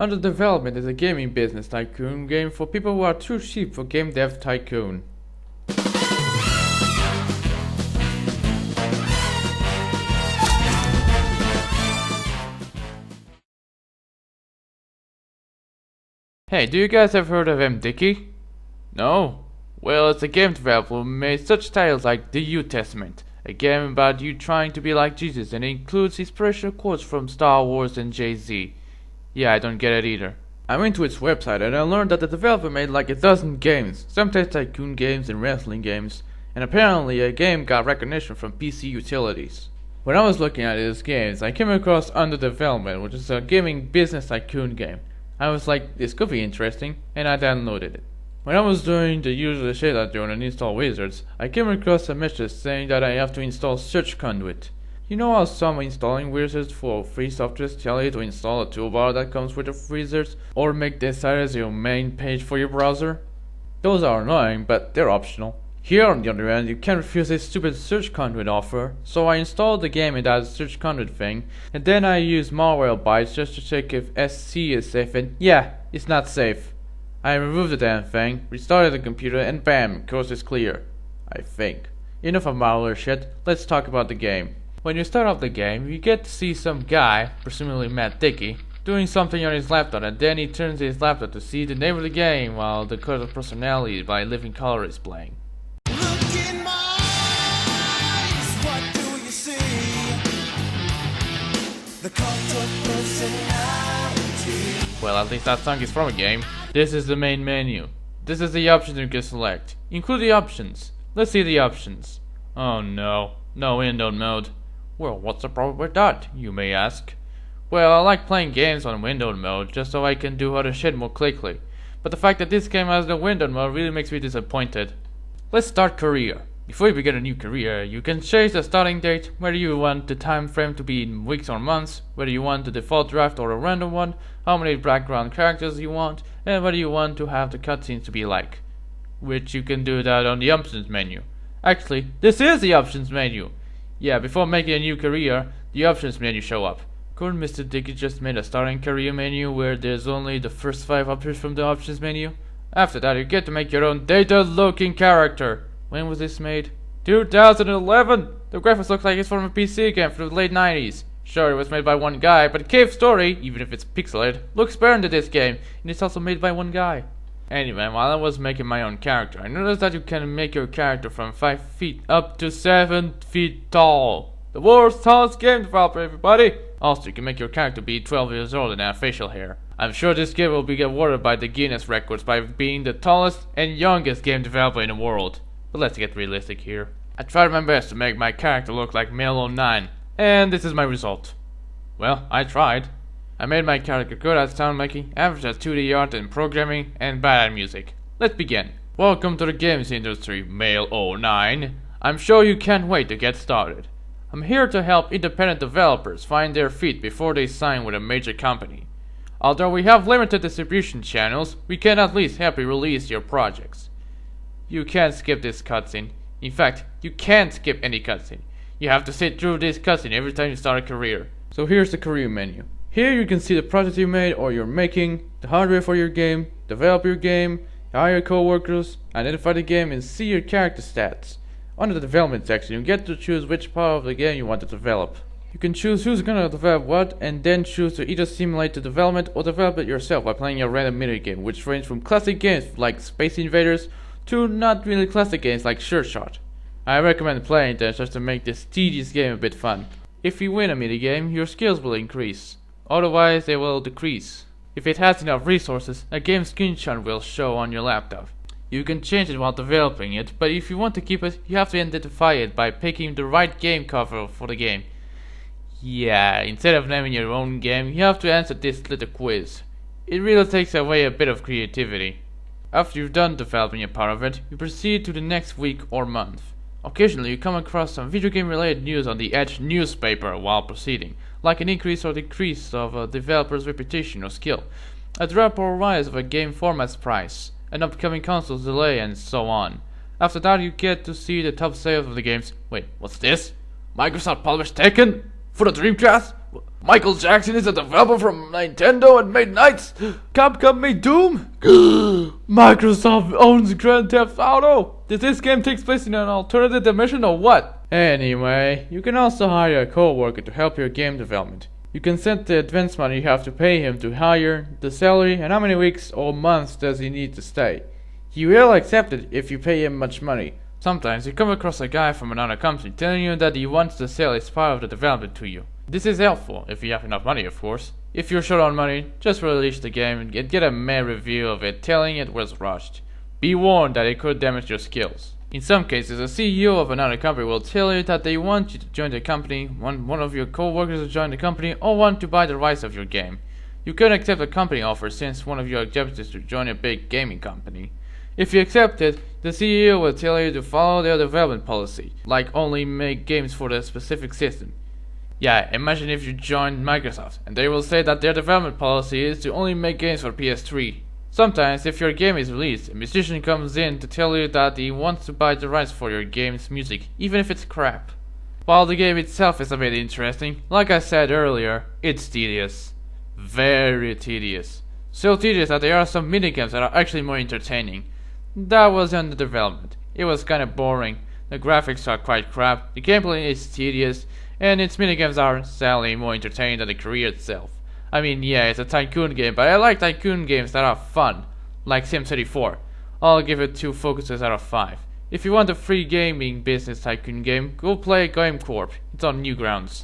Under development is a gaming business tycoon game for people who are too cheap for game dev tycoon. Hey, do you guys have heard of Dickie? No? Well, it's a game developer who made such titles like The New Testament, a game about you trying to be like Jesus, and it includes inspirational quotes from Star Wars and Jay-Z. Yeah, I don't get it either. I went to its website and I learned that the developer made like a dozen games, sometimes tycoon games and wrestling games, and apparently a game got recognition from PC utilities. When I was looking at his games, I came across Under Development, which is a gaming business tycoon game. I was like, this could be interesting, and I downloaded it. When I was doing the usual shit I do on Install Wizards, I came across a message saying that I have to install Search Conduit. You know how some installing wizards for free software tell you to install a toolbar that comes with the wizards, or make this site as your main page for your browser? Those are annoying, but they're optional. Here on the other hand, you can't refuse this stupid Search Conduit offer, so I installed the game in that Search Conduit thing, and then I used Malwarebytes just to check if SC is safe, and yeah, it's not safe. I removed the damn thing, restarted the computer, and bam, coast is clear. I think. Enough of malware shit, let's talk about the game. When you start off the game, you get to see some guy, presumably Dickie, doing something on his laptop, and then he turns his laptop to see the name of the game while the cult of personality by Living Color is playing. Well, at least that song is from a game. This is the main menu. This is the options you can select. Include the options. Let's see the options. Oh no, no window mode. Well, what's the problem with that, you may ask? Well, I like playing games on window mode just so I can do other shit more quickly. But the fact that this game has no window mode really makes me disappointed. Let's start career. Before you begin a new career, you can change the starting date, whether you want the time frame to be in weeks or months, whether you want the default draft or a random one, how many background characters you want, and whether you want to have the cutscenes to be like. Which you can do that on the options menu. Actually, this is the options menu! Yeah, before making a new career, the options menu show up. Couldn't Mr. Dickie just made a starting career menu where there's only the first 5 options from the options menu? After that, you get to make your own data-looking character. When was this made? 2011! The graphics look like it's from a PC game from the late 90s. Sure, it was made by one guy, but Cave Story, even if it's pixelated, looks better than this game, and it's also made by one guy. Anyway, while I was making my own character, I noticed that you can make your character from 5 feet up to 7 feet tall. The world's tallest game developer, everybody! Also, you can make your character be 12 years old and have facial hair. I'm sure this game will be awarded by the Guinness records by being the tallest and youngest game developer in the world. But let's get realistic here. I tried my best to make my character look like Male 09, and this is my result. Well, I tried. I made my character good at sound making, average at 2D art and programming, and bad at music. Let's begin. Welcome to the games industry, Male 09. I'm sure you can't wait to get started. I'm here to help independent developers find their feet before they sign with a major company. Although we have limited distribution channels, we can at least help you release your projects. You can't skip this cutscene. In fact, you can't skip any cutscene. You have to sit through this cutscene every time you start a career. So here's the career menu. Here you can see the project you made or you're making, the hardware for your game, develop your game, hire your co-workers, identify the game, and see your character stats. Under the development section, you get to choose which part of the game you want to develop. You can choose who's gonna develop what, and then choose to either simulate the development or develop it yourself by playing a random minigame, which range from classic games like Space Invaders to not really classic games like Sure Shot. I recommend playing this just to make this tedious game a bit fun. If you win a minigame, your skills will increase. Otherwise, they will decrease. If it has enough resources, a game screenshot will show on your laptop. You can change it while developing it, but if you want to keep it, you have to identify it by picking the right game cover for the game. Yeah, instead of naming your own game, you have to answer this little quiz. It really takes away a bit of creativity. After you've done developing a part of it, you proceed to the next week or month. Occasionally you come across some video game related news on the Edge newspaper while proceeding, like an increase or decrease of a developer's reputation or skill, a drop or rise of a game format's price, an upcoming console's delay, and so on. After that you get to see the top sales of the games. Wait, what's this? Microsoft published Tekken? For the Dreamcast? Michael Jackson is a developer from Nintendo and made Knights. Capcom made Doom. Microsoft owns Grand Theft Auto. Does this game take place in an alternative dimension or what? Anyway, you can also hire a co-worker to help your game development. You can set the advance money you have to pay him to hire, the salary, and how many weeks or months does he need to stay. He will accept it if you pay him much money. Sometimes you come across a guy from another company telling you that he wants to sell his part of the development to you. This is helpful, if you have enough money of course. If you're short on money, just release the game and get a mere review of it telling it was rushed. Be warned that it could damage your skills. In some cases, a CEO of another company will tell you that they want you to join the company, want one of your co-workers to join the company, or want to buy the rights of your game. You can accept a company offer since one of your objectives is to join a big gaming company. If you accept it, the CEO will tell you to follow their development policy, like only make games for the specific system. Yeah, imagine if you joined Microsoft, and they will say that their development policy is to only make games for PS3. Sometimes, if your game is released, a musician comes in to tell you that he wants to buy the rights for your game's music, even if it's crap. While the game itself is a bit interesting, like I said earlier, it's tedious. Very tedious. So tedious that there are some minigames that are actually more entertaining. That was under development. It was kinda boring, the graphics are quite crap, the gameplay is tedious, and its minigames are sadly more entertaining than the career itself. I mean, yeah, it's a tycoon game, but I like tycoon games that are fun, like Sim34. I'll give it 2 focuses out of 5. If you want a free gaming business tycoon game, go play Game Corp. It's on Newgrounds.